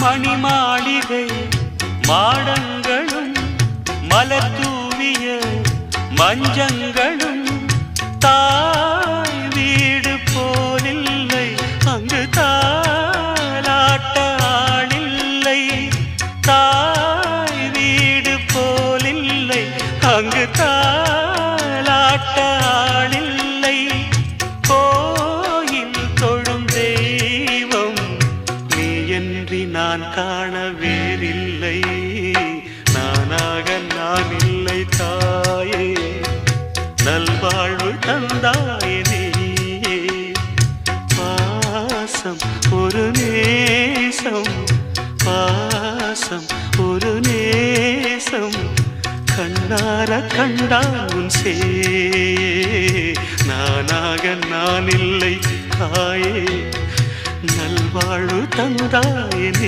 மணிமாளிகை மாடங்களும் மலர் தூவிய மஞ்சங்களும் தாய் வீடு போலில்லை, அங்கு தாலாட்ட ஆளில்லை. தாய் வீடு போலில்லை, அங்கு தாலாட்ட ஆளில்லை. கோயில் தொழும் தெய்வம் நீயன்றி நான் காண வேறில்லை. நானாக நான் இல்லை தாயே, நல்வாழ்வு தந்தாயே நீயே. பாசம் ஒரு நேசம், பாசம் ஒரு நேசம், கண்ணார கண்டால் உன் சே. நானாக நான் இல்லை தாயே, நல்வாழ்வு தந்தாயே.